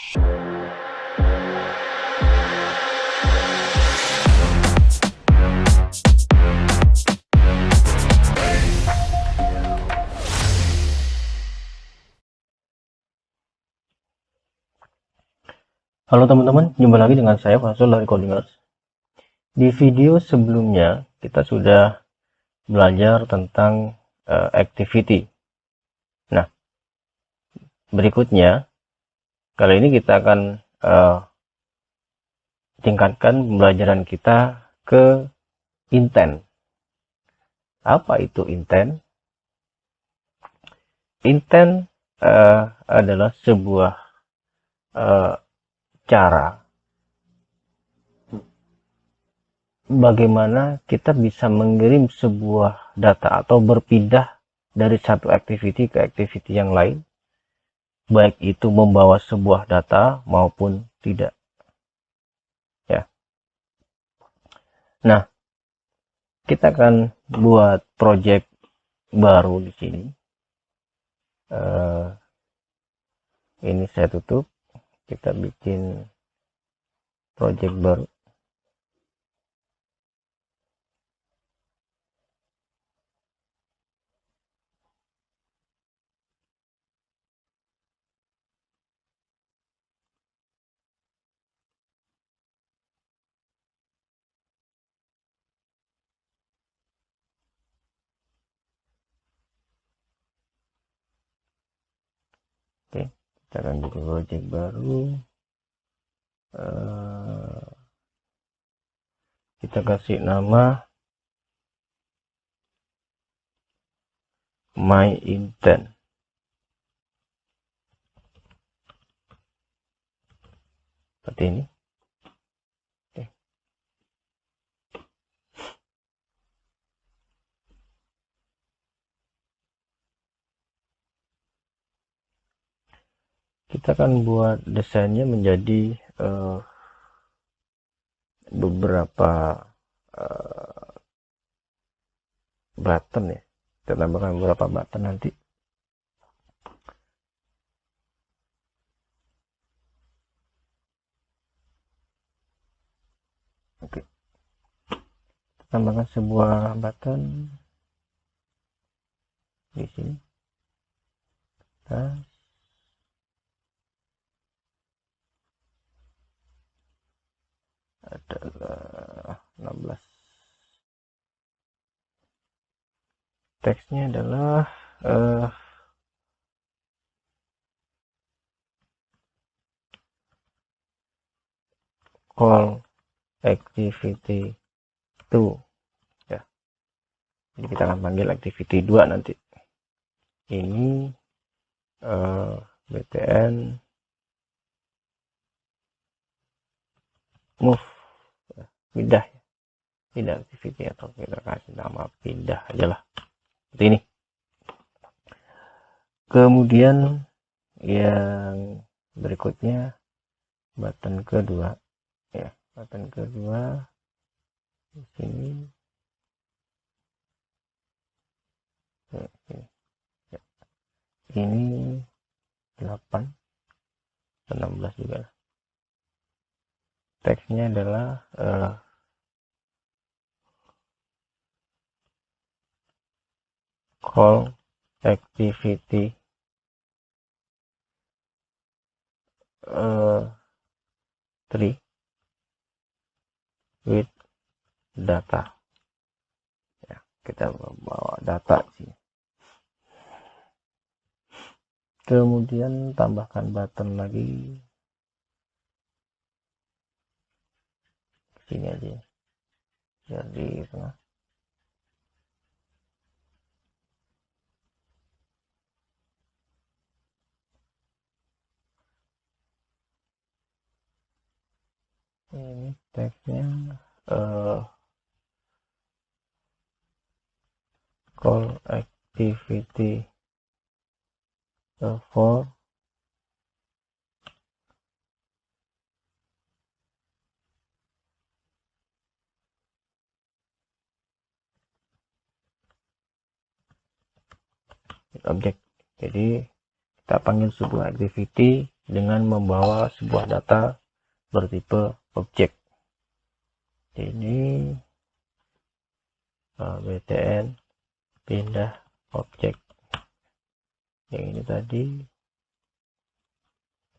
Halo teman-teman, jumpa lagi dengan saya Fasul dari Codingers. Di video sebelumnya kita sudah belajar tentang activity. Nah, berikutnya kali ini kita akan tingkatkan pembelajaran kita ke intent. Apa itu intent? Intent adalah sebuah cara bagaimana kita bisa mengirim sebuah data atau berpindah dari satu activity ke activity yang lain, baik itu membawa sebuah data maupun tidak. Ya. Nah, kita akan buat project baru di sini. Ini saya tutup. Kita bikin project baru. Oke, kita akan bikin project baru. Kita kasih nama my intent. Seperti ini. Oke. Kita akan buat desainnya menjadi beberapa button ya. Kita tambahkan beberapa button nanti. Oke. Tambahkan sebuah button di sini. Nah, adalah 16. Teksnya adalah call activity 2 ya. Jadi kita akan panggil activity 2 nanti. Ini btn move ya, pindah ya. Pindah activity atau kita kasih nama pindah aja lah. Seperti ini. Kemudian yang berikutnya button kedua ya, button kedua di sini. Ya. Ini 8 16 juga. Teksnya adalah call activity 3 with data ya, kita membawa data sini. Kemudian tambahkan button lagi sini aja biar di tengah. Ini teksnya call activity 4 objek. Jadi kita panggil sebuah activity dengan membawa sebuah data bertipe objek. Ini btn pindah objek. Yang ini tadi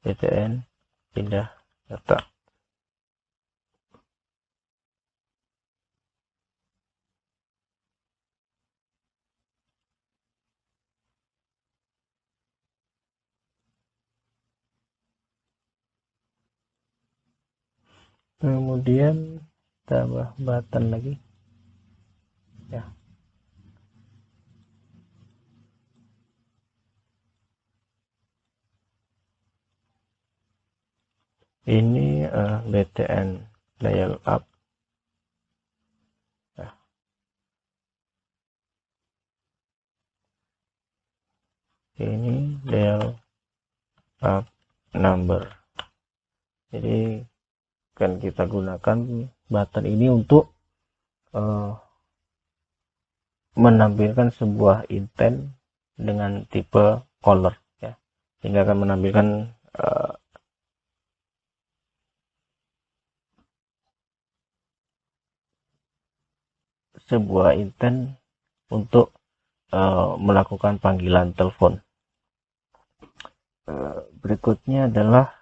btn pindah data. Kemudian tambah button lagi ya. Ini btn dial up ya. Ini dial up number. Jadi kan kita gunakan button ini untuk menampilkan sebuah intent dengan tipe color ya, sehingga akan menampilkan sebuah intent untuk melakukan panggilan telepon. Berikutnya adalah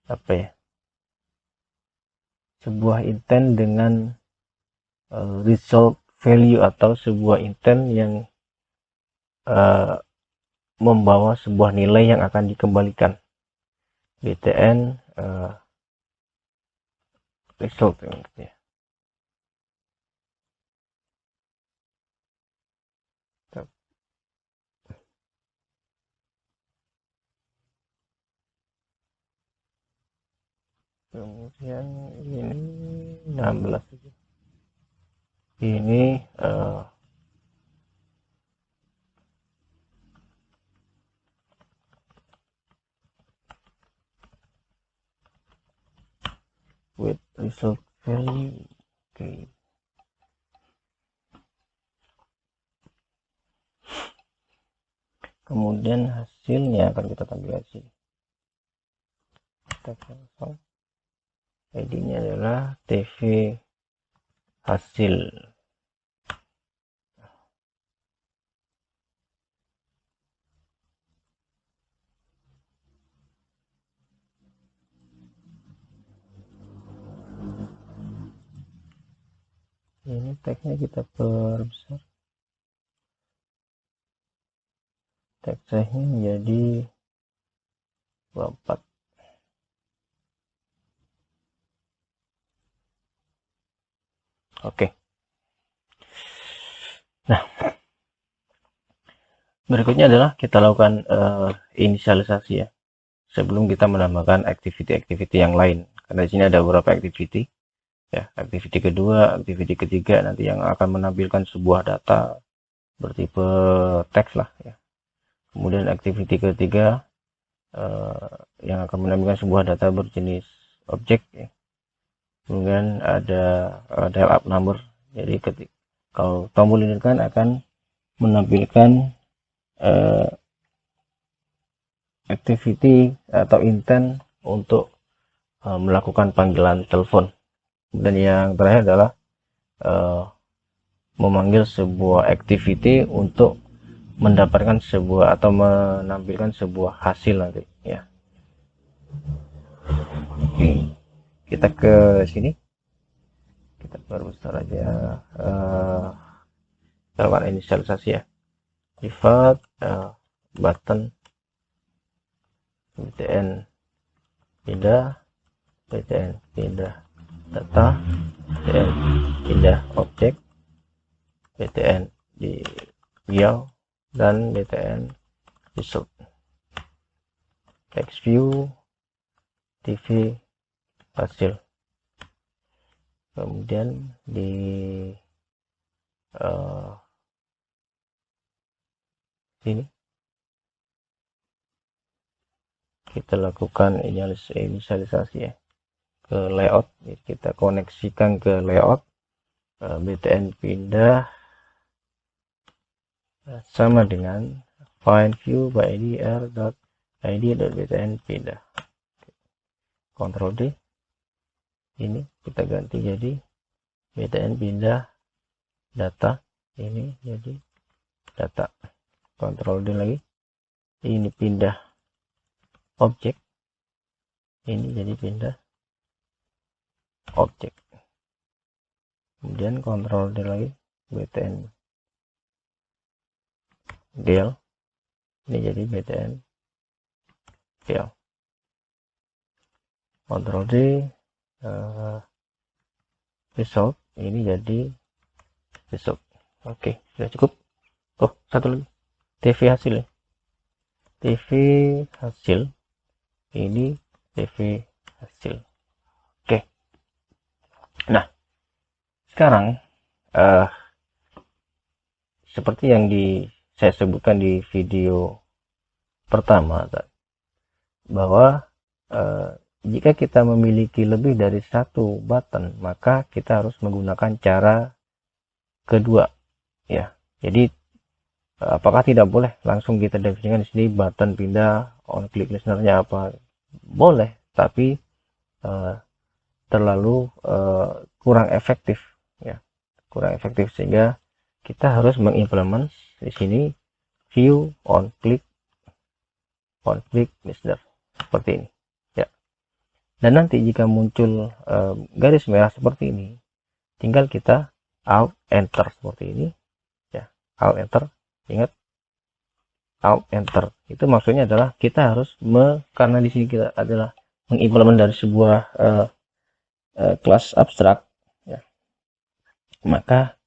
apa ya, sebuah intent dengan result value atau sebuah intent yang membawa sebuah nilai yang akan dikembalikan. btn result ya. Kemudian ini 16 ini with result value. Oke. Kemudian hasilnya akan kita tampilkan di sini. ID-nya adalah TV hasil. Ini tagnya kita perbesar. Tag size-nya menjadi 24. Oke. Nah, berikutnya adalah kita lakukan inisialisasi ya, sebelum kita menambahkan activity-activity yang lain. Karena di sini ada beberapa activity ya, activity kedua, activity ketiga nanti yang akan menampilkan sebuah data bertipe teks lah ya. Kemudian activity ketiga yang akan menampilkan sebuah data berjenis objek ya. Kemudian ada dial up number. Jadi kalau tombol ini kan akan menampilkan activity atau intent untuk melakukan panggilan telepon. Dan yang terakhir adalah memanggil sebuah activity untuk mendapatkan sebuah atau menampilkan sebuah hasil nanti ya. Oke, kita ke sini, kita perbesar aja lakukan inisialisasi ya. Private button btn pindah data, btn pindah objek, btn di view dan btn result. Text view TV hasil. Kemudian di sini kita lakukan inisialisasi ya ke layout. Jadi kita koneksikan ke layout, btn pindah sama dengan find view by id r dot id.btn pindah. Ctrl D, ini kita ganti jadi btn pindah data, ini jadi data. Ctrl D lagi, ini pindah objek, ini jadi pindah objek. Kemudian Ctrl D lagi, btn del, ini jadi btn del. Ctrl D, result, ini jadi result. Oke, sudah cukup. Oh, satu lagi, TV hasil ya. TV hasil, ini TV hasil. Oke, nah sekarang seperti yang saya sebutkan di video pertama, bahwa jika kita memiliki lebih dari satu button, maka kita harus menggunakan cara kedua ya. Jadi apakah tidak boleh langsung kita definisikan di sini button pindah on click listenernya apa? Boleh, tapi terlalu kurang efektif ya, kurang efektif, sehingga kita harus mengimplement di sini view on click listener seperti ini ya. Dan nanti jika muncul garis merah seperti ini, tinggal kita alt enter seperti ini ya, alt enter. Ingat, alt enter itu maksudnya adalah kita harus karena di sini kita adalah mengimplement dari sebuah kelas abstrak ya, maka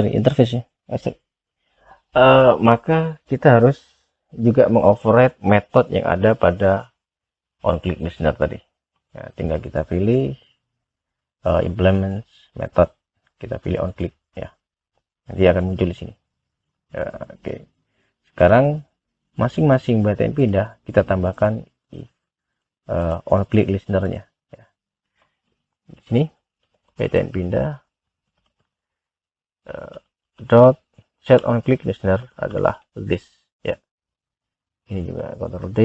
interface ya, maka kita harus juga mengoverride method yang ada pada on click listener tadi ya. Tinggal kita pilih implement method, kita pilih on click ya, nanti akan muncul di sini ya. Oke, sekarang masing-masing btn pindah kita tambahkan on click listenernya ya. Di sini btn pindah dot set on click listener adalah this ya. Ini juga Ctrl D,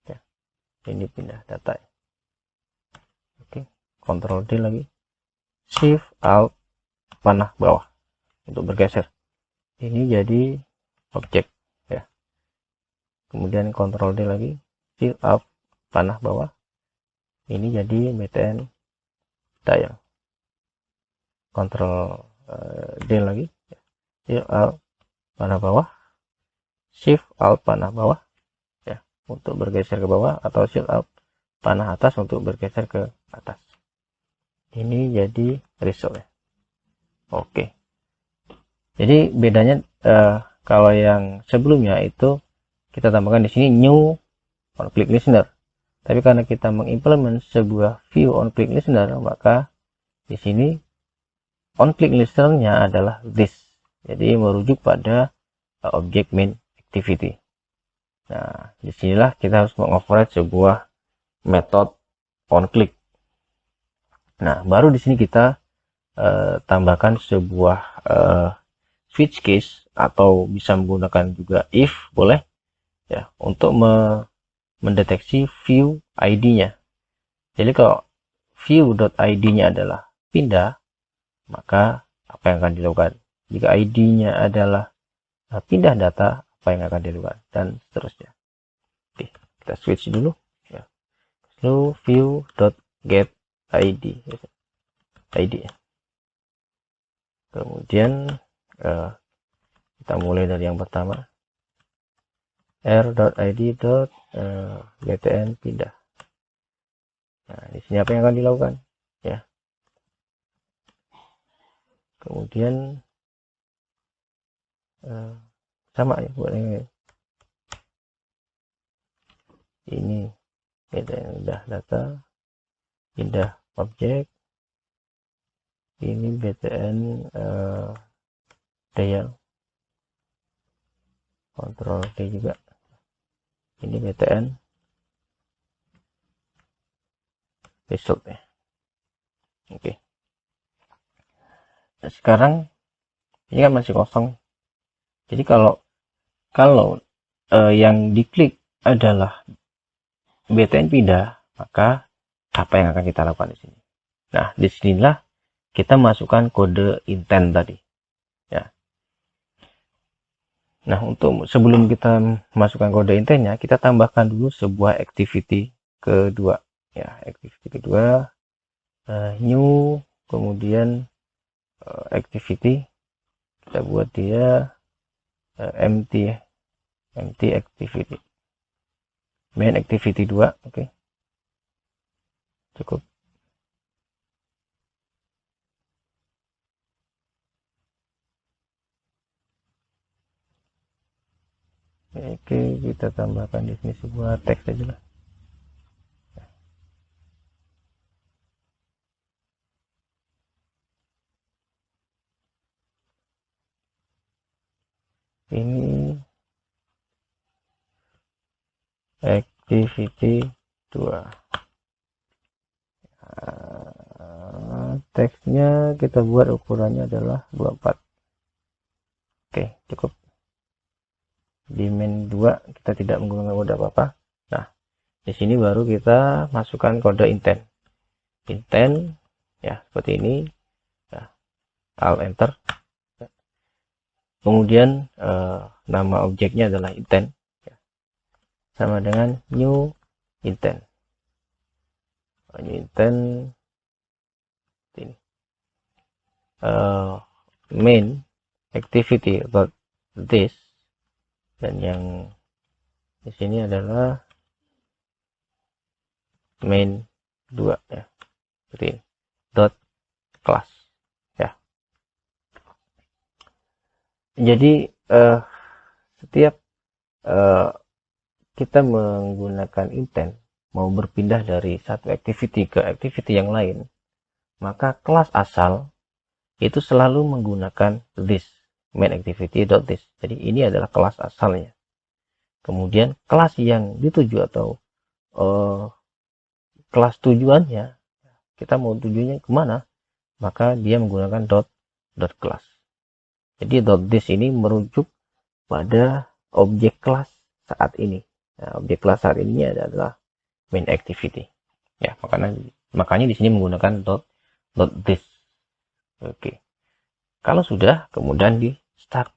ya. Ini pindah data ya. Oke, Ctrl D lagi, Shift Alt panah bawah untuk bergeser, ini jadi objek ya. Kemudian Ctrl D lagi, Shift Alt panah bawah, ini jadi btn dial. Ctrl D lagi, Shift Alt panah bawah, Shift Alt panah bawah ya untuk bergeser ke bawah, atau Shift Alt panah atas untuk bergeser ke atas. Ini jadi result ya. Oke, jadi bedanya kalau yang sebelumnya itu kita tambahkan di sini new on click listener, tapi karena kita mengimplement sebuah view on click listener, maka di sini on click listenernya adalah this, jadi merujuk pada objek main activity. Nah, disinilah kita harus mengoverride sebuah metode on click. Nah, baru di sini kita tambahkan sebuah switch case, atau bisa menggunakan juga if, boleh ya, untuk mendeteksi view ID-nya. Jadi kalau view.id-nya adalah pindah, maka apa yang akan dilakukan? Jika ID-nya adalah pindah data, apa yang akan dilakukan, dan seterusnya. Oke, kita switch dulu ya. Lalu view.get ID ya. Kemudian kita mulai dari yang pertama, r.id.btn pindah. Nah, di sini apa yang akan dilakukan ya. Kemudian sama ya buat ini btn pindah data, pindah objek, ini btn dial, Ctrl D juga, ini btn result ya. Oke, nah, sekarang Ini kan masih kosong. Jadi kalau yang diklik adalah btn pindah, maka apa yang akan kita lakukan di sini? Nah, disinilah kita masukkan kode intent tadi. Ya. Nah, untuk sebelum kita masukkan kode intentnya, kita tambahkan dulu sebuah activity kedua. Ya, activity kedua, new, kemudian activity, kita buat dia empty, empty activity, main activity 2, oke. Cukup. Oke, kita tambahkan di sini sebuah teks aja lah. Ini activity 2. Teksnya kita buat ukurannya adalah 24. Oke, cukup. Di main 2 kita tidak menggunakan kode apa-apa. Nah, di sini baru kita masukkan kode intent. Intent ya seperti ini. Ya, Alt enter. Kemudian nama objeknya adalah intent. Ya, sama dengan new intent. New intent ini. Main activity about this, dan yang di sini adalah main 2 ya, seperti ini, dot class ya. Jadi setiap kita menggunakan intent mau berpindah dari satu activity ke activity yang lain, maka kelas asal itu selalu menggunakan this, main activity dot this. Jadi ini adalah kelas asalnya. Kemudian kelas yang dituju atau kelas tujuannya, kita mau tujuannya kemana, maka dia menggunakan dot class. Jadi dot this ini merujuk pada objek kelas saat ini. Nah, objek kelas saat ini adalah main activity. Ya, makanya di sini menggunakan dot this. Oke. Kalau sudah, kemudian di start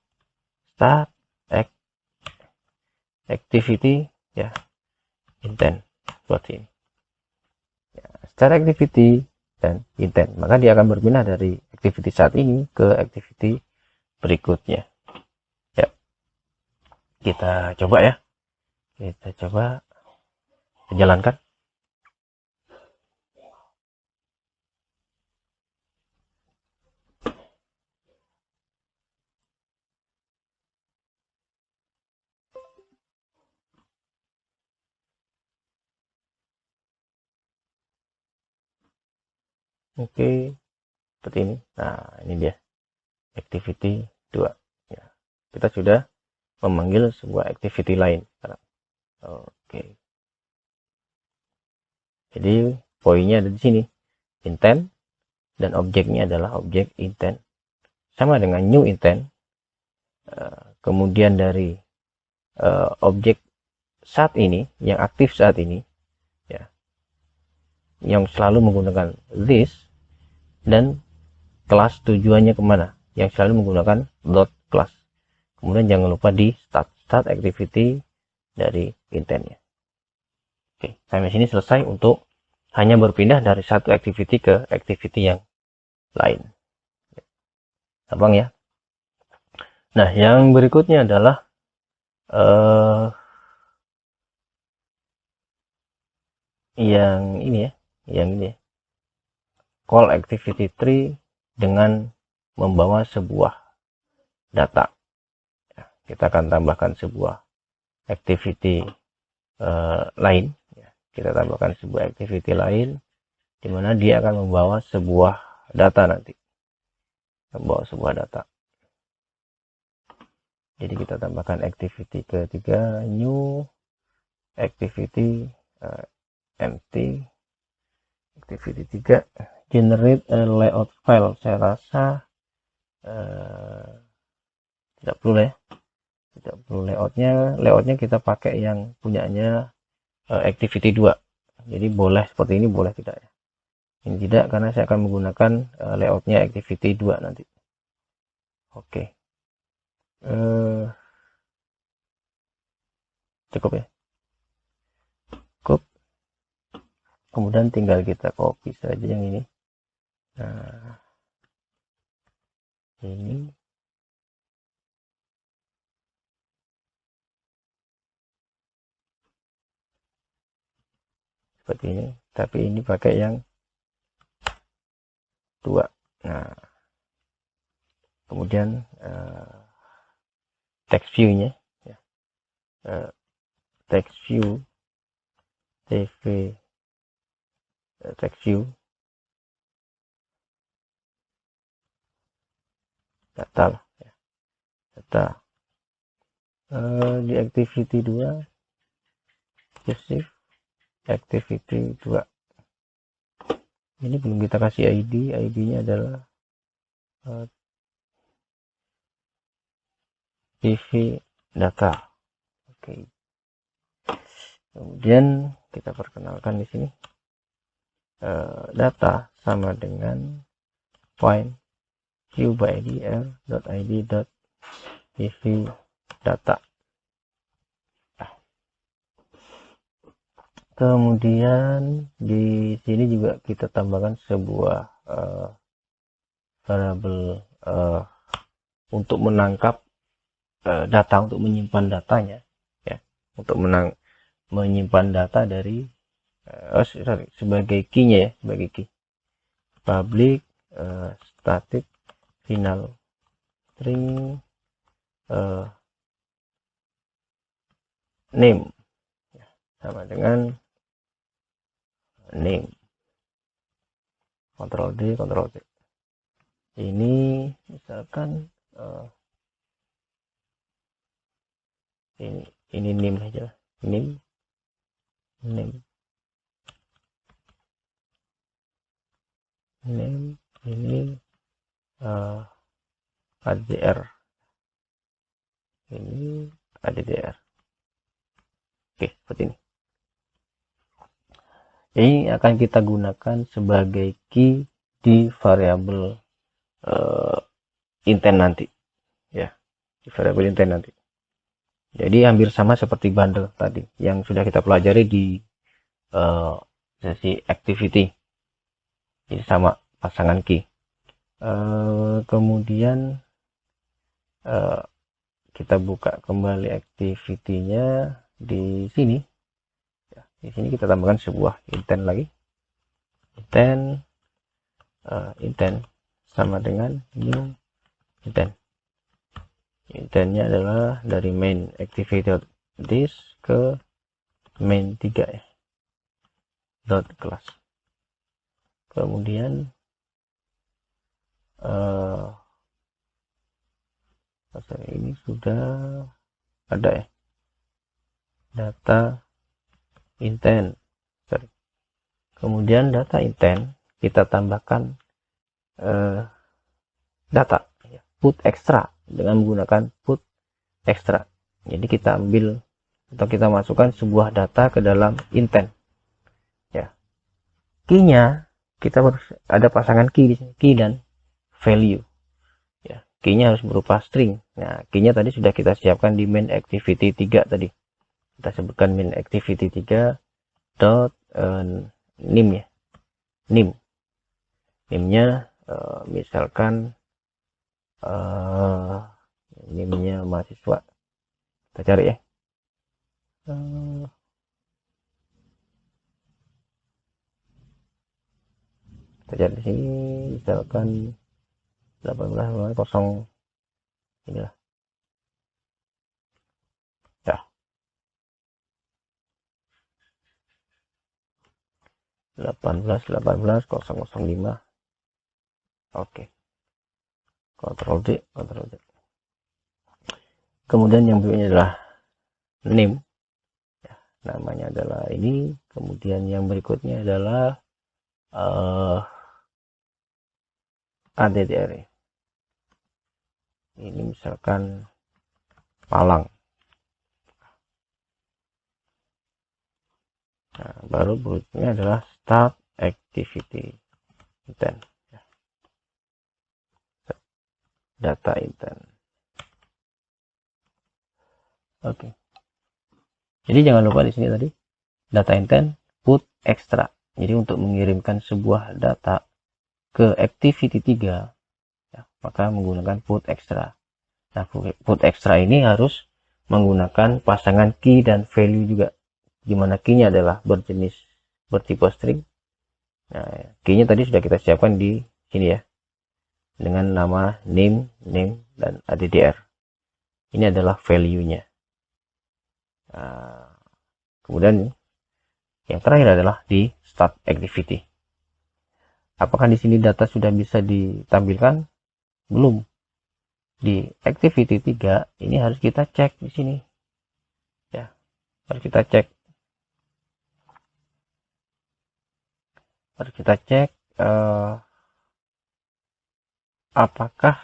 activity ya, intent seperti ini. Ya, start activity dan intent, maka dia akan berpindah dari activity saat ini ke activity berikutnya. Ya, kita coba ya, kita coba jalankan. Oke, seperti ini. Nah, ini dia activity 2 ya. Kita sudah memanggil sebuah activity lain. Oke, jadi poinnya ada di sini, intent, dan objeknya adalah objek intent sama dengan new intent. Kemudian dari objek saat ini yang aktif saat ini ya, yang selalu menggunakan this, dan kelas tujuannya kemana, yang selalu menggunakan dot class. Kemudian jangan lupa di start activity dari intentnya. Oke, sampai sini selesai untuk hanya berpindah dari satu activity ke activity yang lain. Gampang ya. Nah, yang berikutnya adalah yang ini ya, call activity tree dengan membawa sebuah data. Kita akan tambahkan sebuah activity lain. Kita tambahkan sebuah activity lain, di mana dia akan membawa sebuah data nanti. Membawa sebuah data. Jadi kita tambahkan activity ketiga, new activity empty. Activity 3, generate a layout file. Saya rasa tidak perlu ya, tidak perlu layoutnya kita pakai yang punyanya activity 2. Jadi boleh seperti ini, boleh tidak ya. Ini tidak, karena saya akan menggunakan layoutnya activity 2 nanti. Oke. Cukup ya, cukup. Kemudian tinggal kita copy saja yang ini. Nah, ini seperti ini, tapi ini pakai yang 2. Nah, kemudian text view-nya ya. Text view TV text view data lah ya. Data di activity 2 receive activity 2. Ini belum kita kasih ID-nya adalah TV data. Oke. Kemudian kita perkenalkan di sini data sama dengan find view by id r.id.tv data. Kemudian di sini juga kita tambahkan sebuah variabel untuk menangkap data, untuk menyimpan datanya ya, untuk menyimpan data dari sebagai key-nya ya, sebagai key. Public static final string name ya, sama dengan name. Ctrl D, Ctrl C. Ini misalkan ini name aja, name ini ADR, ini ADDR. Oke, seperti ini. Ini akan kita gunakan sebagai key di variabel intent nanti ya, di variabel intent nanti. Jadi hampir sama seperti bundle tadi yang sudah kita pelajari di sesi activity. Jadi sama pasangan key. Kemudian kita buka kembali activity-nya di sini. Di sini kita tambahkan sebuah intent lagi. Intent sama dengan new intent. Intentnya adalah dari main activity.this ke main 3 ya, dot class. Kemudian ini sudah ada ya, data intent. Kemudian data intent kita tambahkan data ya, put extra dengan menggunakan put extra. Jadi kita ambil atau kita masukkan sebuah data ke dalam intent ya. Key-nya kita harus ada pasangan key di sini, key dan value ya. Key-nya harus berupa string. Nah, key-nya tadi sudah kita siapkan di main activity 3 tadi. Kita sebutkan main activity 3 dot name ya. Name-nya misalkan name-nya mahasiswa. Kita cari ya. Kita cari di sini misalkan 18.0 inilah ya, 18.005. Oke, Ctrl D. Kemudian yang berikutnya adalah name ya, namanya adalah ini. Kemudian yang berikutnya adalah ADDR. Ini misalkan palang. Nah, baru berikutnya adalah start activity intent, data intent. Oke. Jadi jangan lupa di sini tadi data intent put extra. Jadi untuk mengirimkan sebuah data ke activity 3, ya, maka menggunakan put extra. Nah, put extra ini harus menggunakan pasangan key dan value juga. Dimana key-nya adalah bertipe string. Nah, key-nya tadi sudah kita siapkan di sini ya, dengan nama name, dan addr. Ini adalah value-nya. Nah, kemudian yang terakhir adalah di start activity. Apakah di sini data sudah bisa ditampilkan? Belum. Di activity 3 ini harus kita cek di sini. Ya, harus kita cek. Apakah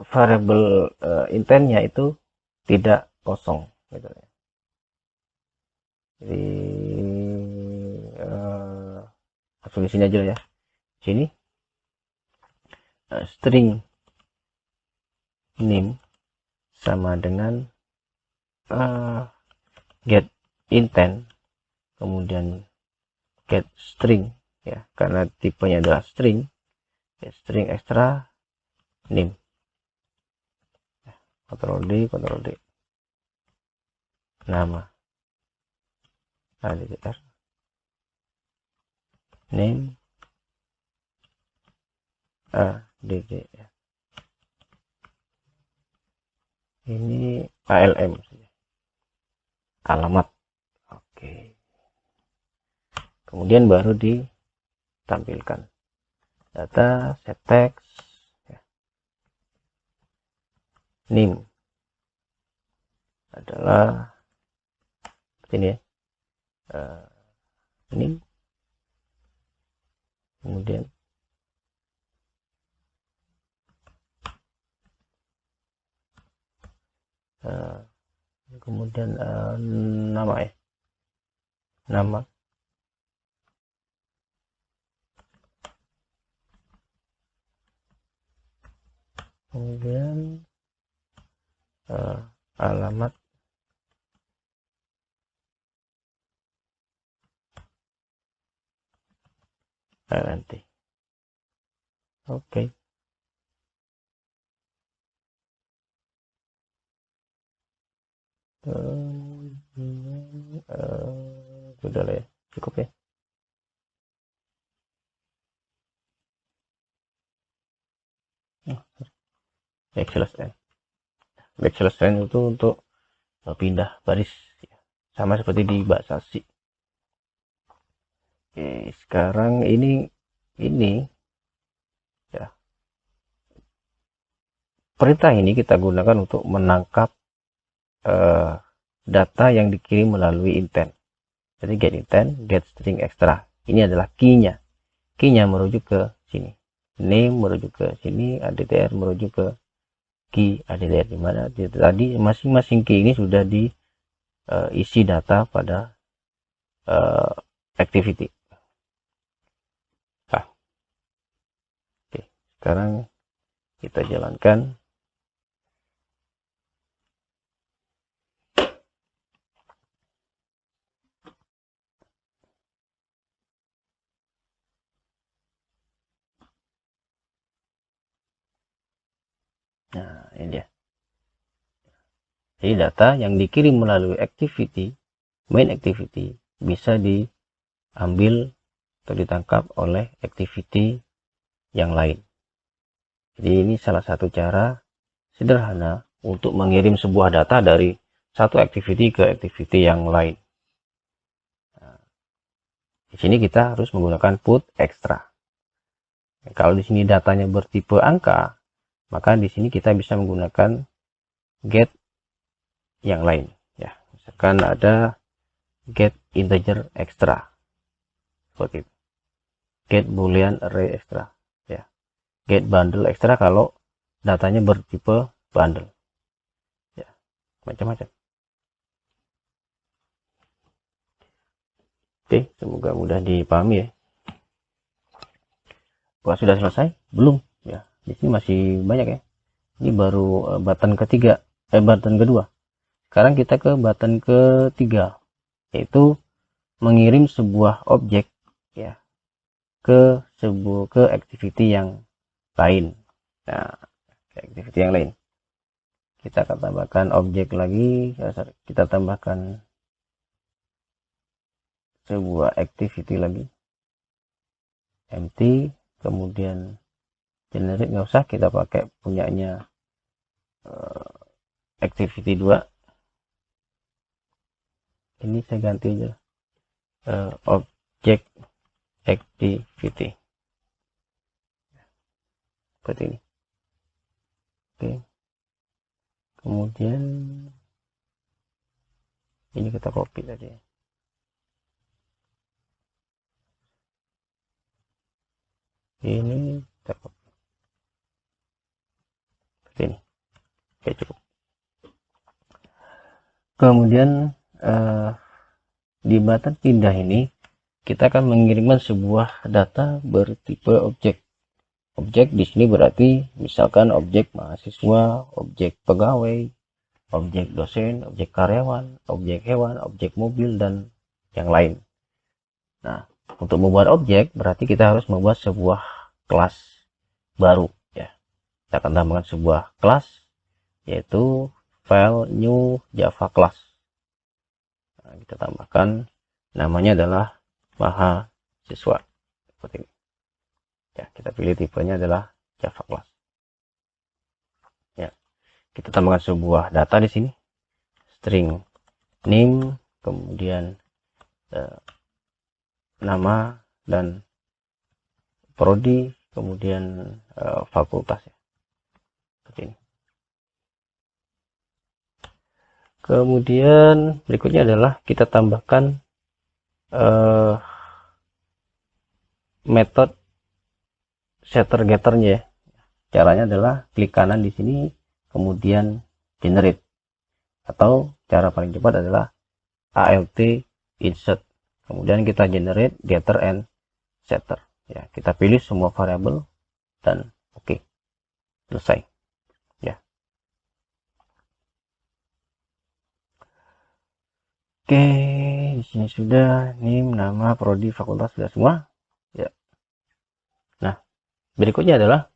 variabel intentnya itu tidak kosong gitu ya. Jadi langsung di sini aja ya. Sini string name sama dengan get intent, kemudian get string ya, karena tipenya adalah string, get string extra name. Ctrl D nama addr name add ya. Ini ALM alamat. Oke. Kemudian baru ditampilkan data set text ya. Name adalah ini ya, name. Kemudian nama ya, nama. Kemudian alamat LNT. Oke. Sudah lah ya, cukup ya. Backslash n itu untuk pindah baris ya. Sama seperti di bahasa C. Oke, sekarang ini ya, perintah ini kita gunakan untuk menangkap data yang dikirim melalui intent. Jadi get intent, get string extra. Ini adalah key-nya. Key-nya merujuk ke sini. Name merujuk ke sini, addr merujuk ke key addr, di mana tadi masing-masing key ini sudah diisi data pada activity. Nah, oke, sekarang kita jalankan. Nah, ini dia. Jadi data yang dikirim melalui activity, main activity, bisa diambil atau ditangkap oleh activity yang lain. Jadi ini salah satu cara sederhana untuk mengirim sebuah data dari satu activity ke activity yang lain. Nah, di sini kita harus menggunakan put extra. Kalau di sini datanya bertipe angka, maka di sini kita bisa menggunakan get yang lain ya. Misalkan ada get integer extra seperti itu, get boolean array extra ya, get bundle extra kalau datanya bertipe bundle, ya, macam-macam. Oke, semoga mudah dipahami ya. Apakah sudah selesai? Belum ya, di sini masih banyak ya. Ini baru button ketiga, button kedua. Sekarang kita ke button ketiga, yaitu mengirim sebuah objek ya ke activity yang lain. Nah, activity yang lain, kita akan tambahkan objek lagi. Kita tambahkan sebuah activity lagi, empty, kemudian generate, nggak usah, kita pakai punyanya activity 2. Ini saya ganti aja objek activity seperti ini. Oke, kemudian ini kita copy saja. Ini kita copy seperti ini. Oke, cukup. Kemudian di button pindah ini kita akan mengirimkan sebuah data bertipe objek. Objek di sini berarti misalkan objek mahasiswa, objek pegawai, objek dosen, objek karyawan, objek hewan, objek mobil, dan yang lain. Nah, untuk membuat objek berarti kita harus membuat sebuah kelas baru ya. Kita akan tambahkan sebuah kelas, yaitu file new java class. Nah, kita tambahkan namanya adalah mahasiswa seperti ini. Ya, kita pilih tipenya adalah Java class. Ya, kita tambahkan sebuah data di sini, string name, kemudian nama dan prodi, kemudian fakultas ya. Seperti ini. Kemudian berikutnya adalah kita tambahkan metode setter getternya ya. Caranya adalah klik kanan di sini, kemudian generate, atau cara paling cepat adalah alt insert, kemudian kita generate getter and setter ya. Kita pilih semua variabel dan oke, selesai ya. Oke, di sini sudah name, nama, prodi, fakultas, sudah semua ya. Nah, berikutnya adalah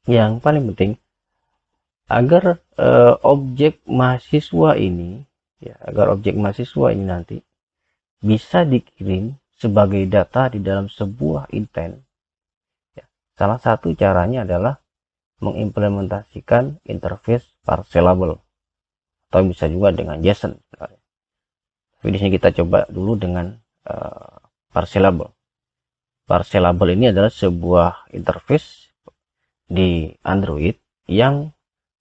yang paling penting, agar objek mahasiswa ini ya, agar objek mahasiswa ini nanti bisa dikirim sebagai data di dalam sebuah intent ya. Salah satu caranya adalah mengimplementasikan interface parcelable, atau bisa juga dengan JSON. Tapi di sini kita coba dulu dengan parcelable. Parcelable ini adalah sebuah interface di Android yang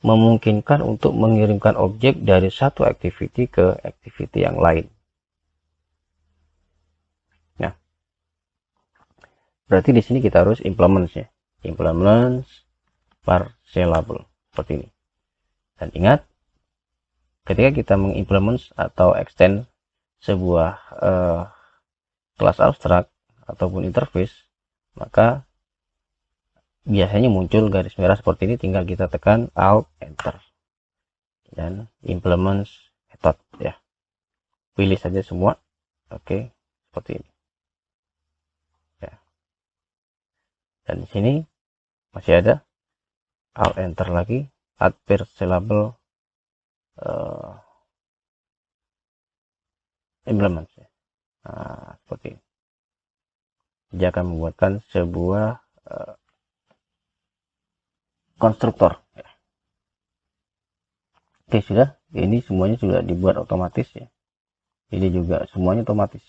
memungkinkan untuk mengirimkan objek dari satu activity ke activity yang lain. Nah, berarti di sini kita harus implement ya, implement parcelable seperti ini. Dan ingat, ketika kita mengimplement atau extend sebuah kelas abstrak ataupun interface, maka biasanya muncul garis merah seperti ini. Tinggal kita tekan Alt Enter dan implement method ya, pilih saja semua. Oke, seperti ini ya. Dan di sini masih ada Alt Enter lagi, add parcelable implement ya. Nah, seperti ini. Dia akan membuatkan sebuah konstruktor ya. Oke, sudah. Ini semuanya sudah dibuat otomatis ya. Ini juga semuanya otomatis.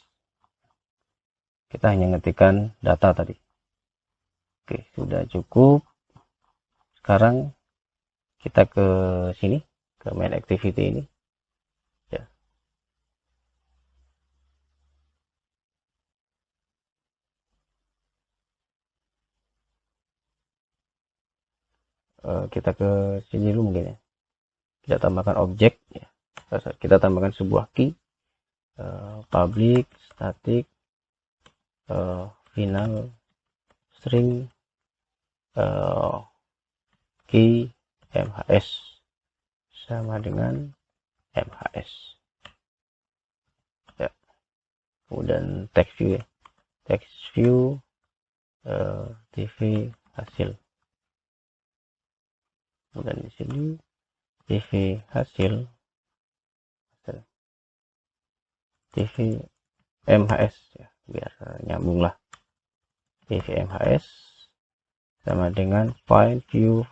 Kita hanya ngetikkan data tadi. Oke, sudah cukup. Sekarang kita ke sini, ke main activity ini ya. kita ke sini dulu mungkin ya. Kita tambahkan objek ya. Kita tambahkan sebuah key, public static final string key MHS sama dengan MHS ya. Kemudian text view ya, text view TV hasil. Kemudian di sini TV hasil TV MHS ya, biar nyambung lah. TV MHS sama dengan file view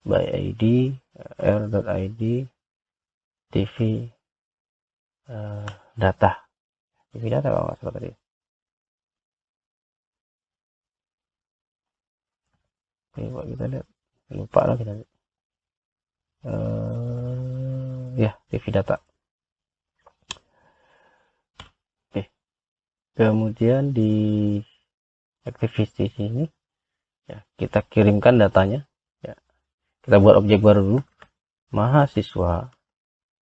by ID r.id TV data. TV data kalau nggak salah tadi. Oke, coba kita lihat, lupa lah kita lihat. Ya, TV data. Oke, kemudian di activity sini ya, kita kirimkan datanya ya. Kita buat objek baru dulu, mahasiswa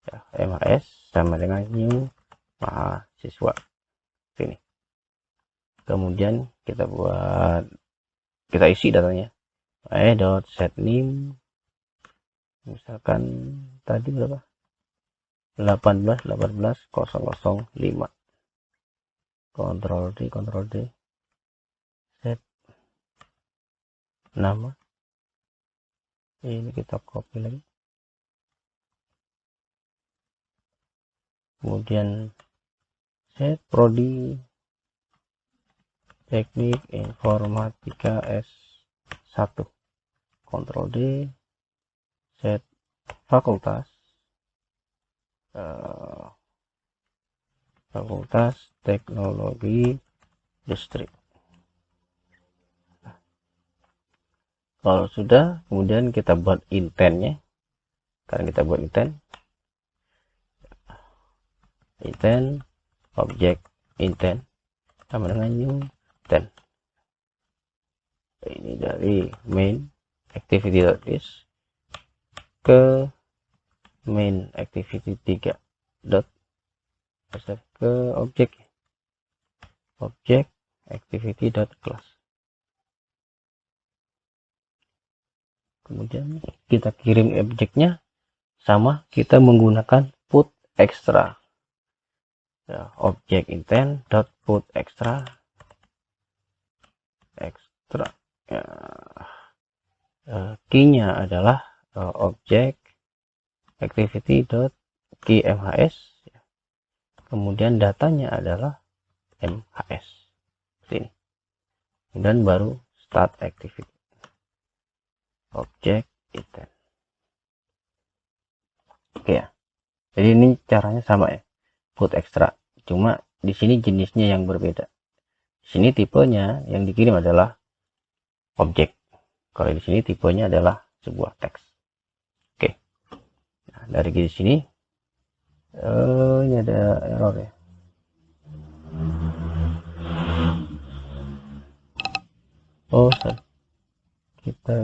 ya, MHS sama dengan new mahasiswa sini. Kemudian kita isi datanya, setName misalkan tadi berapa, 18.005. Ctrl D set nama, ini kita copy lagi, kemudian set prodi teknik informatika S1, Ctrl D set fakultas fakultas teknologi listrik. Kalau sudah, kemudian kita buat intentnya. Karena kita buat intent objek intent sama dengan new intent. Ini dari main activity.list ke main activity 3 dot ke objek activity.class. Kemudian kita kirim objeknya, sama kita menggunakan put extra ya, objek intent dot put extra ya, key-nya adalah objek activity dot key MHS ya. Kemudian datanya adalah MHS sini, dan baru start activity objek intent. Oke ya, jadi ini caranya sama ya, put extra, cuma di sini jenisnya yang berbeda. Di sini tipenya yang dikirim adalah objek, kalau di sini tipenya adalah sebuah teks. Oke, nah, dari sini ini ada error ya. Kita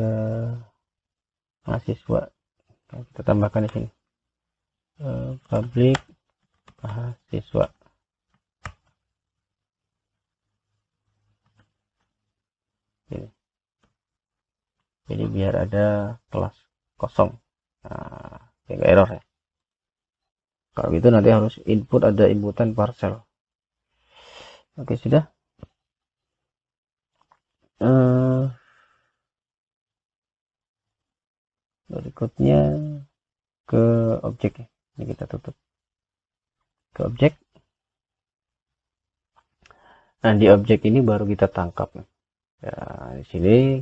mahasiswa, kita tambahkan di sini public mahasiswa. Jadi biar ada kelas kosong, nah, kayak error ya. Kalau gitu nanti harus input, ada inputan parcel. Oke, sudah. Berikutnya ke objek, ini kita tutup ke objek. Nah, di objek ini baru kita tangkap ya. Di sini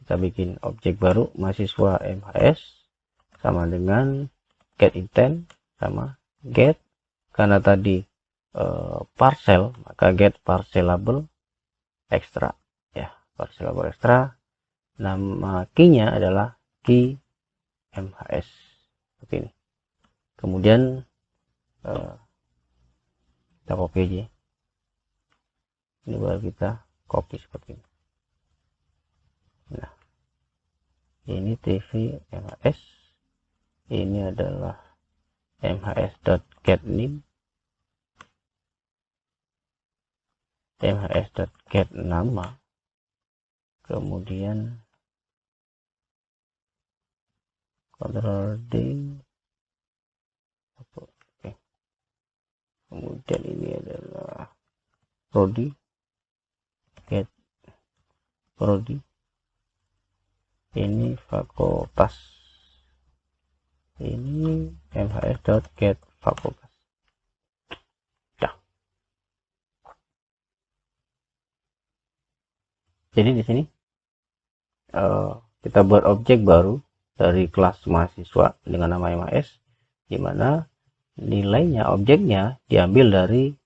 kita bikin objek baru, mahasiswa MHS sama dengan get intent sama get, karena tadi parcel, maka get parcelable extra ya, parcelable extra. Nama key-nya adalah key MHS seperti ini. Kemudian kita copy aja, ini baru kita copy seperti ini. ini TV MHS, ini adalah mhs.getName, mhs.getNama, kemudian Ctrl D, oke. Kemudian ini adalah prodi, get prodi, ini fakultas, ini mhs.get fakultas. Nah, jadi di sini kita buat objek baru dari kelas mahasiswa dengan nama MHS, di mana nilainya, objeknya diambil dari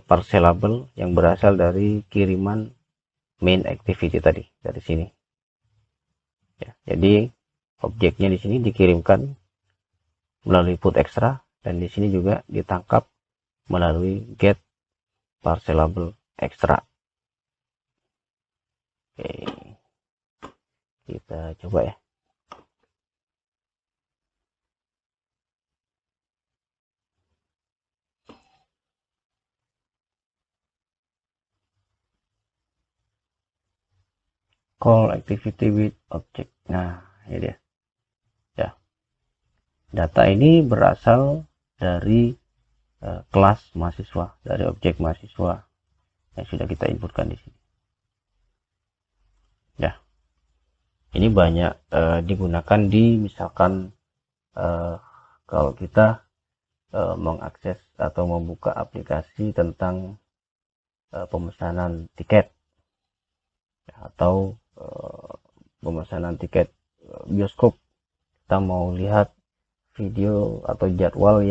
parcelable yang berasal dari kiriman main activity tadi dari sini. Ya, jadi objeknya di sini dikirimkan melalui put extra, dan di sini juga ditangkap melalui get parcelable extra. Oke, kita coba ya. Call activity with object. Nah, ini dia. Ya. Data ini berasal dari kelas mahasiswa, dari objek mahasiswa yang sudah kita inputkan di sini. Ya. Ini banyak digunakan di misalkan kalau kita mengakses atau membuka aplikasi tentang pemesanan tiket, ya, atau pemesanan tiket bioskop. Kita mau lihat video atau jadwal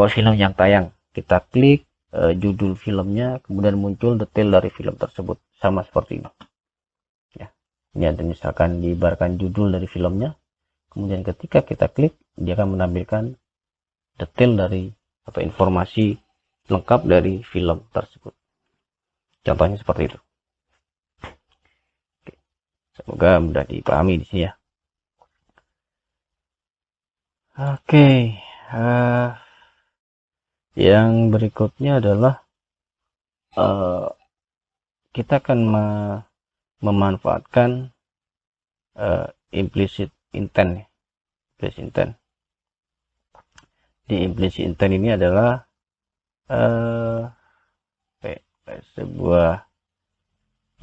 film yang tayang, kita klik judul filmnya, kemudian muncul detail dari film tersebut, sama seperti ini ya. Ini ada misalkan diibaratkan judul dari filmnya, kemudian ketika kita klik dia akan menampilkan detail dari atau informasi lengkap dari film tersebut. Contohnya seperti itu. Semoga mudah dipahami di sini ya. Oke, yang berikutnya adalah kita akan memanfaatkan implicit intent. Implicit intent. Di implicit intent ini adalah sebuah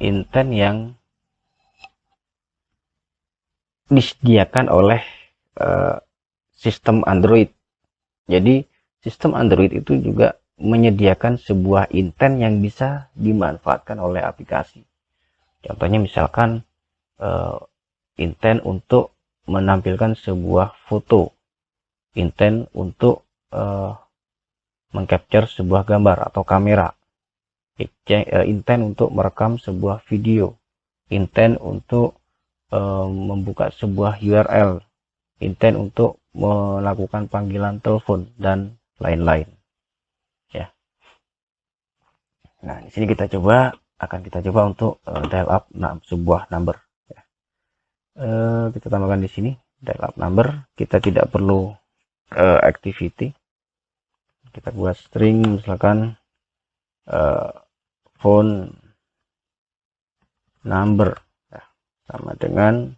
intent yang disediakan oleh sistem Android. Jadi sistem Android itu juga menyediakan sebuah intent yang bisa dimanfaatkan oleh aplikasi. Contohnya misalkan intent untuk menampilkan sebuah foto, intent untuk mengcapture sebuah gambar atau kamera, intent untuk merekam sebuah video, intent untuk membuka sebuah URL, intent untuk melakukan panggilan telepon, dan lain-lain ya. Nah, di sini kita akan coba untuk dial up sebuah number ya. Kita tambahkan di sini dial up number. Kita tidak perlu activity, kita buat string misalkan phone number ya, sama dengan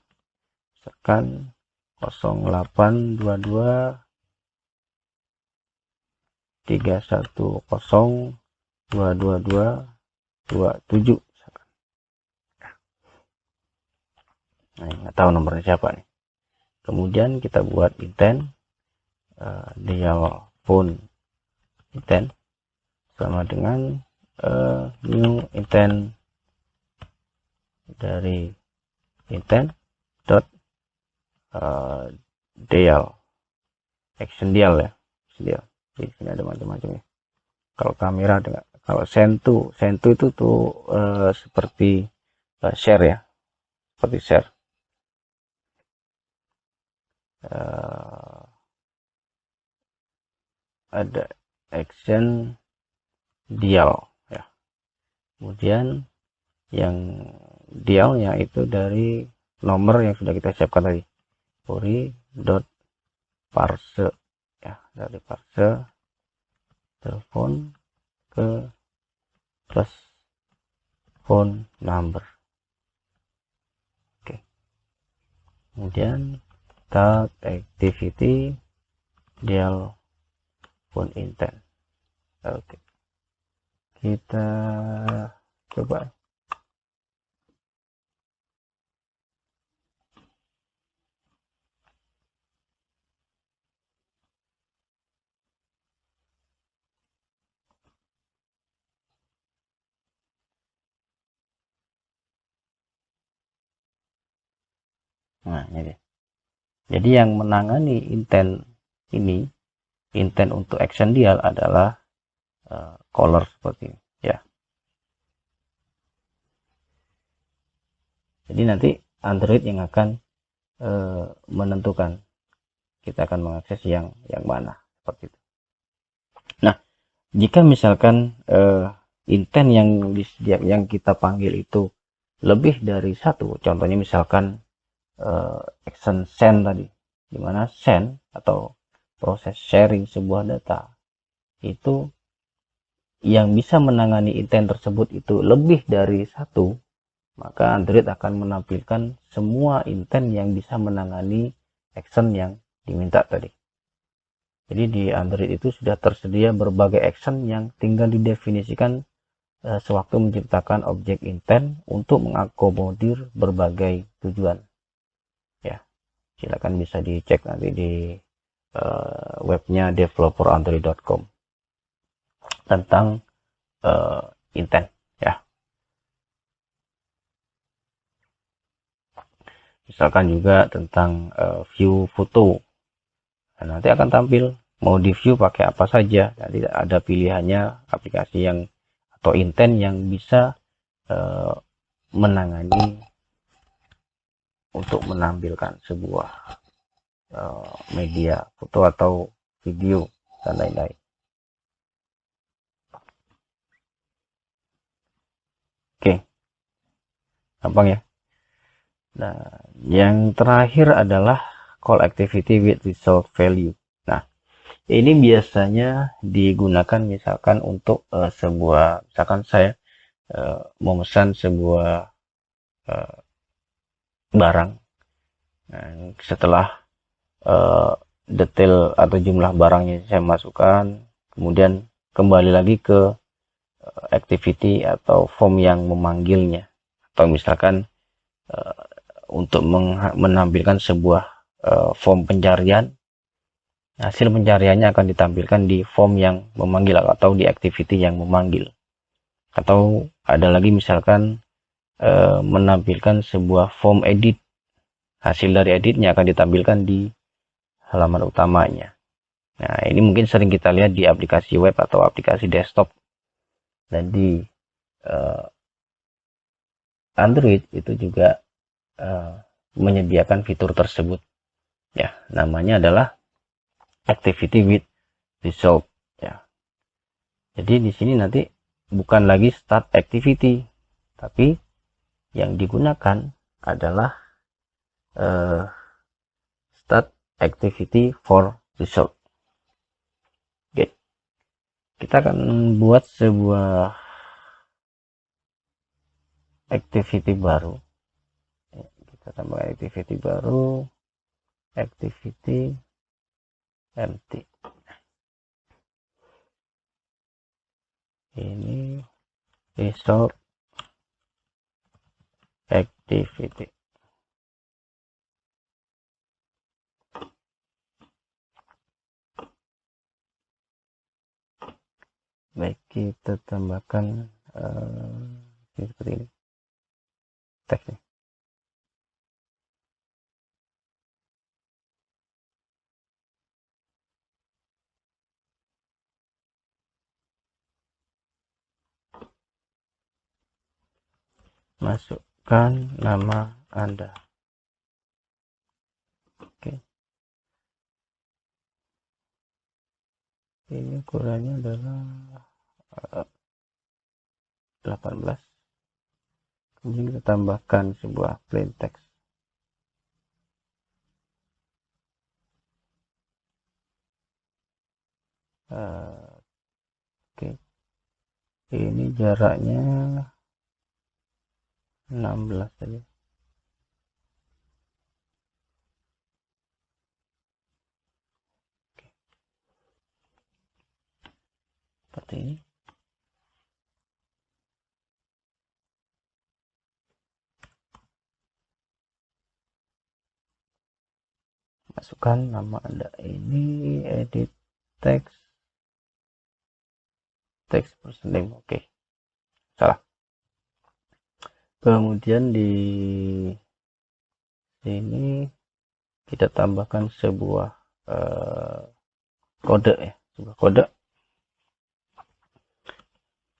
misalkan 0822 310 222 27. Nah, nggak tahu nomornya siapa nih. Kemudian kita buat intent dial phone intent sama dengan new intent dari intent dot dial action dial ya. Di sini ada macam-macam ya. Kalau kamera dengan kalau send to itu tuh seperti share ya, seperti share. Ada action dial ya. Kemudian yang dialnya itu dari nomor yang sudah kita siapkan tadi, query.parse ya, dari parse telepon ke plus phone number. Oke, kemudian start activity dial phone intent. Oke, kita coba. Nah, ini. Jadi yang menangani intent ini, intent untuk action dial adalah caller seperti ini ya. Jadi nanti Android yang akan menentukan kita akan mengakses yang mana seperti itu. Nah, jika misalkan intent yang kita panggil itu lebih dari satu, contohnya misalkan action send tadi, dimana send atau proses sharing sebuah data itu yang bisa menangani intent tersebut itu lebih dari satu, maka Android akan menampilkan semua intent yang bisa menangani action yang diminta tadi. Jadi di Android itu sudah tersedia berbagai action yang tinggal didefinisikan sewaktu menciptakan objek intent untuk mengakomodir berbagai tujuan. Ya, silakan bisa dicek nanti di webnya developerandroid.com tentang intent ya. Misalkan juga tentang view foto. Nah, nanti akan tampil mau di view pakai apa saja. Nanti ada pilihannya aplikasi yang atau intent yang bisa menangani untuk menampilkan sebuah media foto atau video dan lain-lain. Oke, gampang ya. Nah, yang terakhir adalah call activity with result value. Nah, ini biasanya digunakan misalkan untuk misalkan saya mau memesan sebuah barang. Nah, setelah detail atau jumlah barangnya saya masukkan, kemudian kembali lagi ke activity atau form yang memanggilnya, atau misalkan untuk menampilkan sebuah form pencarian, hasil pencariannya akan ditampilkan di form yang memanggil atau di activity yang memanggil. Atau ada lagi misalkan menampilkan sebuah form edit, hasil dari editnya akan ditampilkan di halaman utamanya. Nah, ini mungkin sering kita lihat di aplikasi web atau aplikasi desktop. Dan di Android itu juga menyediakan fitur tersebut. Ya, namanya adalah activity with result ya. Jadi di sini nanti bukan lagi start activity, tapi yang digunakan adalah start activity for result. Oke, kita akan buat sebuah activity baru. Kita tambahkan activity baru, activity empty. Ini result activity. Baik, kita tambahkan seperti ini teksnya. Masukkan nama Anda. Oke. Ini ukurannya adalah 18. Kemudian kita tambahkan sebuah plain text. Oke, ini jaraknya 16 saja. Seperti ini. Masukkan nama Anda ini, edit text person name. Oke, salah. Kemudian di sini kita tambahkan sebuah kode ya, sebuah kode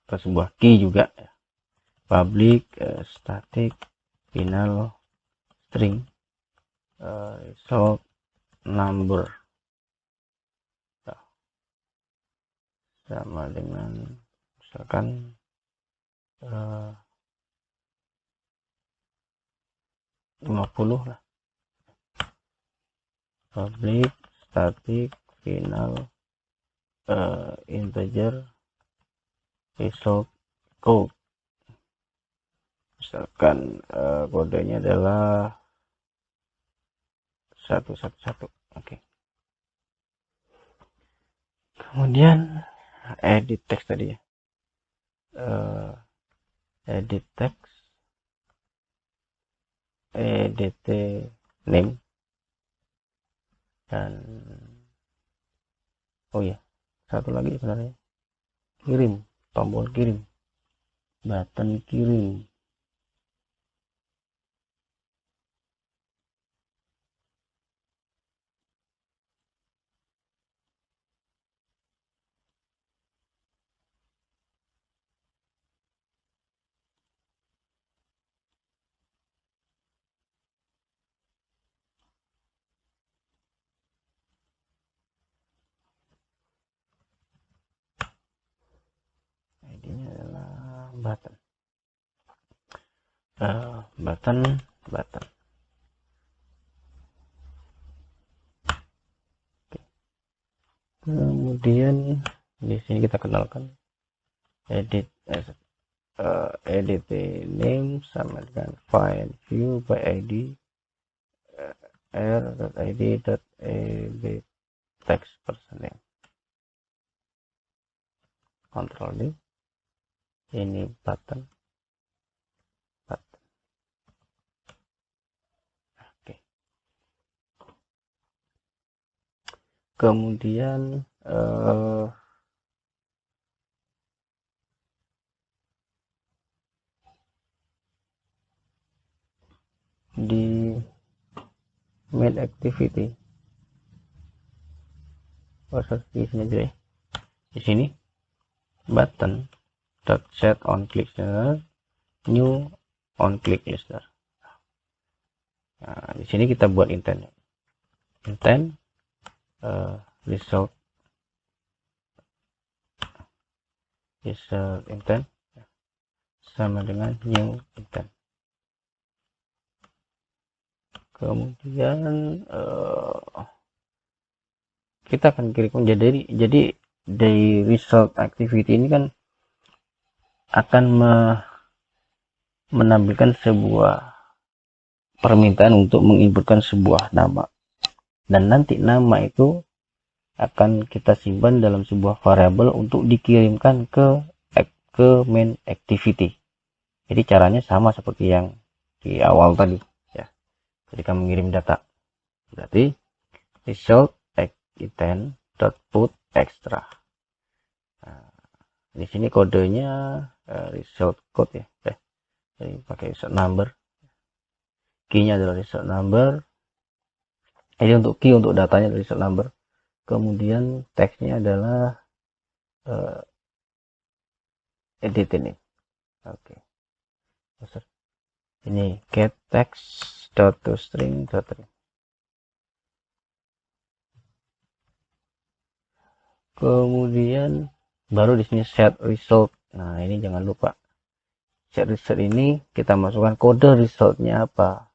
atau sebuah key juga ya. Public static final string result number sama dengan misalkan 50 lah. Public static final integer result code, misalkan kodenya adalah 111. Oke. Kemudian edit text tadi ya, edit text edt name, dan oh ya, satu lagi sebenarnya, kirim, tombol kirim, button kirim. ID-nya adalah button. Button. Kemudian di sini kita kenalkan edit edit name sama dengan find view by id r.id.edit text person name. Ctrl D. Ini button. Oke. Kemudian di main activity, di sini aja ya. Di sini button dot set on click listener, new on click listener. Nah, di sini kita buat intent result intent sama dengan new intent. Kemudian kita akan kirim, jadi dari result activity ini kan akan menampilkan sebuah permintaan untuk menginputkan sebuah nama, dan nanti nama itu akan kita simpan dalam sebuah variabel untuk dikirimkan ke main activity. Jadi caranya sama seperti yang di awal tadi ya, ketika mengirim data. Berarti result intent dot put extra. Nah, di sini kodenya result code ya, jadi pakai result number, key-nya adalah result number. Ini untuk key, untuk datanya result number. Kemudian teksnya adalah edit ini. Oke. Ini get text dot to string dot. Kemudian baru di sini set result. Nah, ini jangan lupa. Set result ini kita masukkan kode resultnya apa.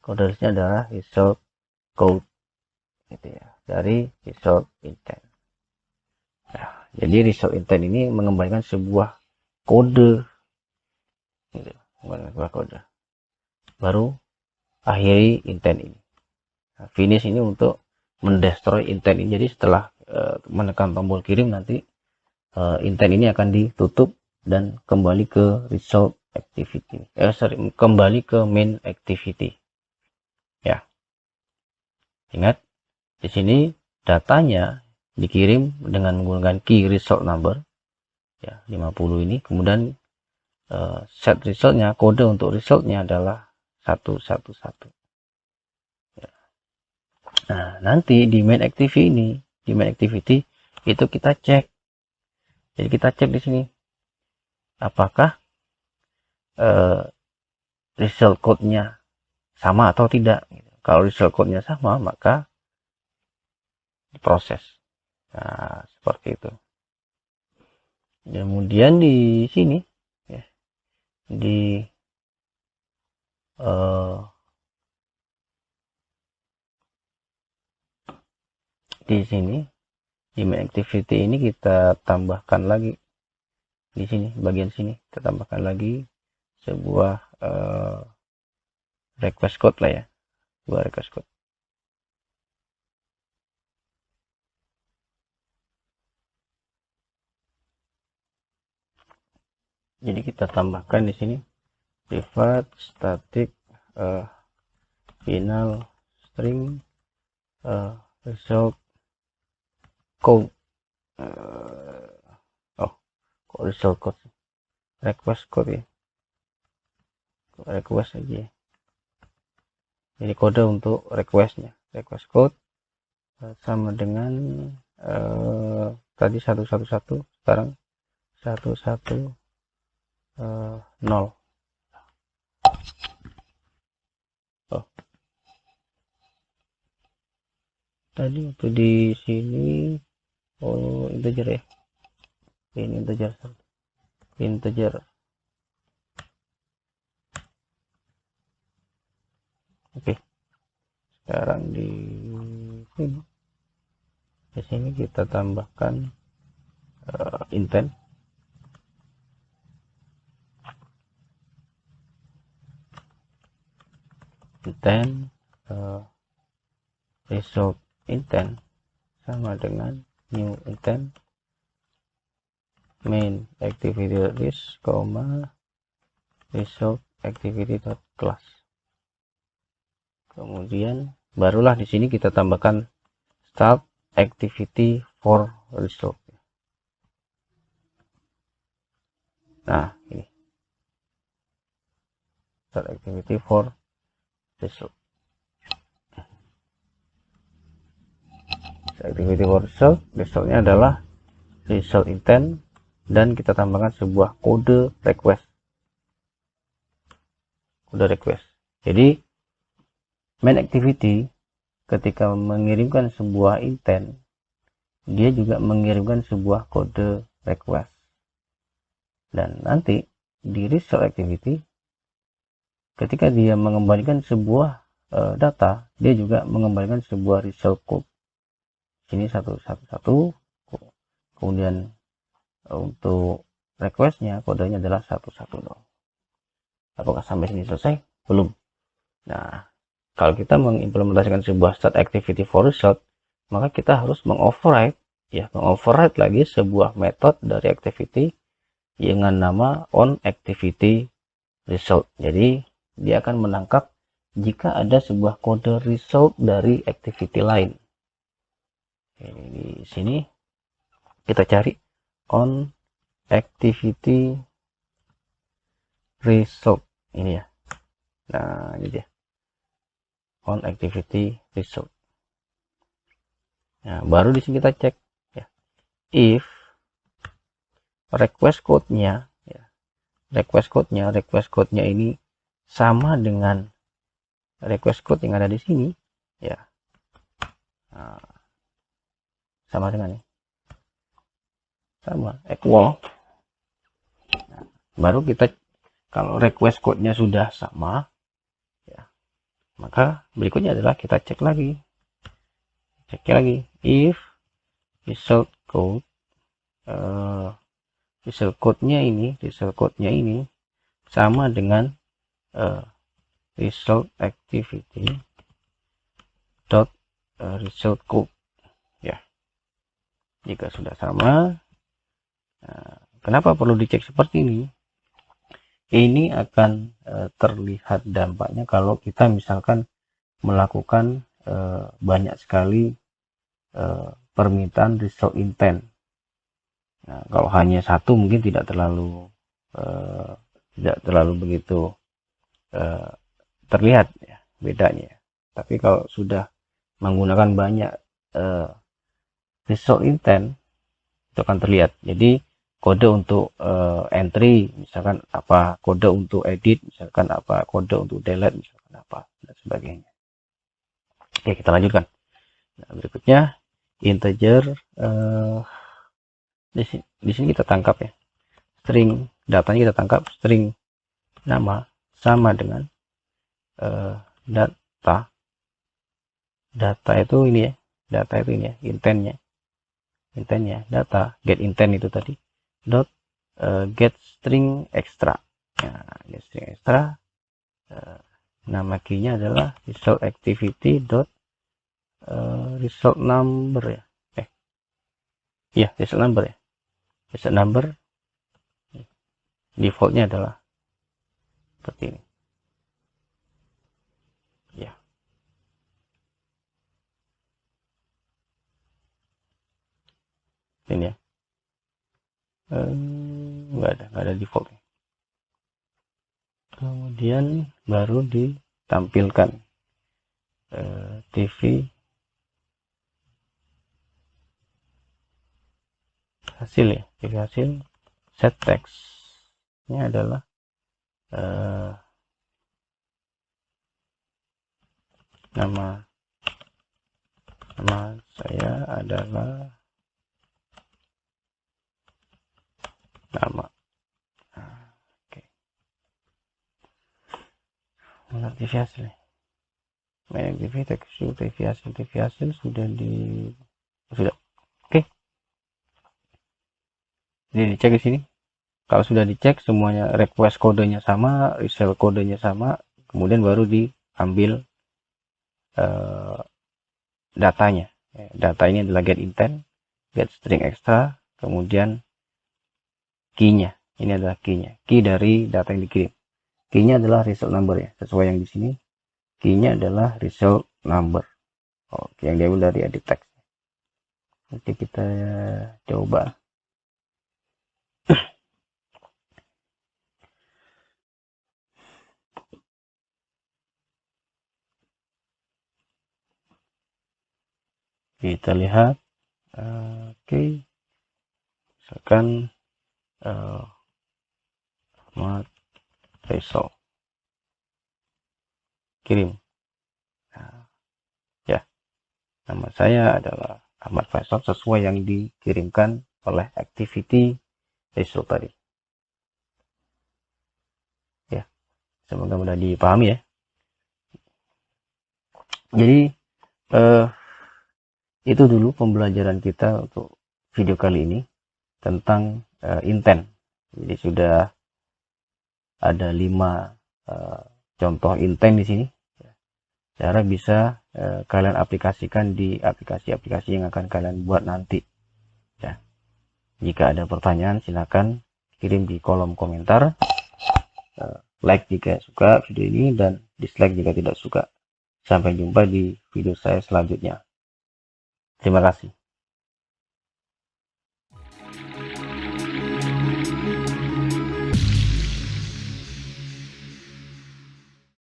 Kode resultnya adalah result code gitu ya, dari result intent. Nah, jadi result intent ini mengembalikan sebuah kode, gitu, sebuah kode. Baru akhiri intent ini. Nah, finish ini untuk mendestroy intent ini. Jadi setelah menekan tombol kirim, nanti intent ini akan ditutup dan kembali ke result activity. Kembali ke main activity. Ya, ingat di sini datanya dikirim dengan menggunakan key result number, ya 50 ini. Kemudian set resultnya, kode untuk resultnya adalah 111. Ya. Nah, nanti di main activity itu kita cek. Jadi kita cek di sini apakah result code-nya sama atau tidak. Kalau result code-nya sama, maka diproses. Nah, seperti itu. Kemudian di sini, ya, di sini di main activity ini kita tambahkan lagi di sini, bagian sini kita tambahkan lagi sebuah request code lah ya, sebuah request code. Jadi kita tambahkan di sini private static final string result code. Result code, request code ya, request aja. Jadi kode untuk requestnya, request code sama dengan tadi 111, sekarang 110. Tadi waktu di sini integer ya, ini integer. Oke, sekarang di sini kita tambahkan intent result intent sama dengan new intent main activity list, result activity class. Kemudian barulah di sini kita tambahkan start activity for result. Nah, ini start activity for result. Activity for result, resultnya adalah result intent, dan kita tambahkan sebuah kode request. Jadi main activity ketika mengirimkan sebuah intent, dia juga mengirimkan sebuah kode request. Dan nanti di result activity, ketika dia mengembalikan sebuah data, dia juga mengembalikan sebuah result code. Sini 111, kemudian untuk requestnya kodenya adalah 110. Apakah sampai sini selesai? Belum. Nah, kalau kita mengimplementasikan sebuah start activity for result, maka kita harus mengoverride lagi sebuah metode dari activity dengan nama on activity result. Jadi dia akan menangkap jika ada sebuah kode result dari activity lain. Di sini kita cari on activity result ini ya. Nah, ini dia, on activity result. Nah, baru di sini kita cek ya, if request code-nya ini sama dengan request code yang ada di sini ya. Nah, sama dengan ini, sama equal. Nah, baru kita, kalau request code-nya sudah sama ya, maka berikutnya adalah kita cek lagi if result code result code-nya ini sama dengan result activity dot result code ya. Jika sudah sama, kenapa perlu dicek seperti ini? Ini akan terlihat dampaknya kalau kita misalkan melakukan banyak sekali permintaan result intent. Nah, kalau hanya satu mungkin tidak terlalu begitu terlihat ya bedanya. Tapi kalau sudah menggunakan banyak result intent, itu akan terlihat. Jadi kode untuk entry misalkan apa, kode untuk edit misalkan apa, kode untuk delete misalkan apa, dan sebagainya. Oke, kita lanjutkan. Nah, berikutnya integer, di sini kita tangkap ya, string datanya kita tangkap, string nama sama dengan data itu ini ya, intentnya data get intent itu tadi dot get string extra. Nah, get string extra, nama key-nya adalah result activity dot result number ya, result number defaultnya adalah seperti ini ya. Ini ya, nggak ada default. Kemudian baru ditampilkan TV hasil ya, TV hasil set text ini adalah nama saya adalah nama. Oke. Mana TV hasil? Banyak TV text TV hasil sudah. Oke. Jadi dicek di sini. Kalau sudah dicek semuanya, request kodenya sama, result kodenya sama, kemudian baru diambil datanya. Data ini adalah get intent, get string extra, kemudian key-nya. Ini adalah key-nya. Key dari data yang dikirim. Key-nya adalah result number ya, sesuai yang di sini. Key-nya adalah result number. Oke, yang diambil dari edit text. Oke, kita coba. Kita lihat. Oke. Misalkan result kirim. Nah, ya, nama saya adalah Ahmad Faisal sesuai yang dikirimkan oleh activity result tadi. Ya, semoga mudah dipahami ya. Jadi itu dulu pembelajaran kita untuk video kali ini tentang intent. Jadi sudah ada 5 contoh intent di sini. Cara bisa kalian aplikasikan di aplikasi-aplikasi yang akan kalian buat nanti. Ya. Jika ada pertanyaan silakan kirim di kolom komentar. Like jika suka video ini dan dislike jika tidak suka. Sampai jumpa di video saya selanjutnya. Terima kasih.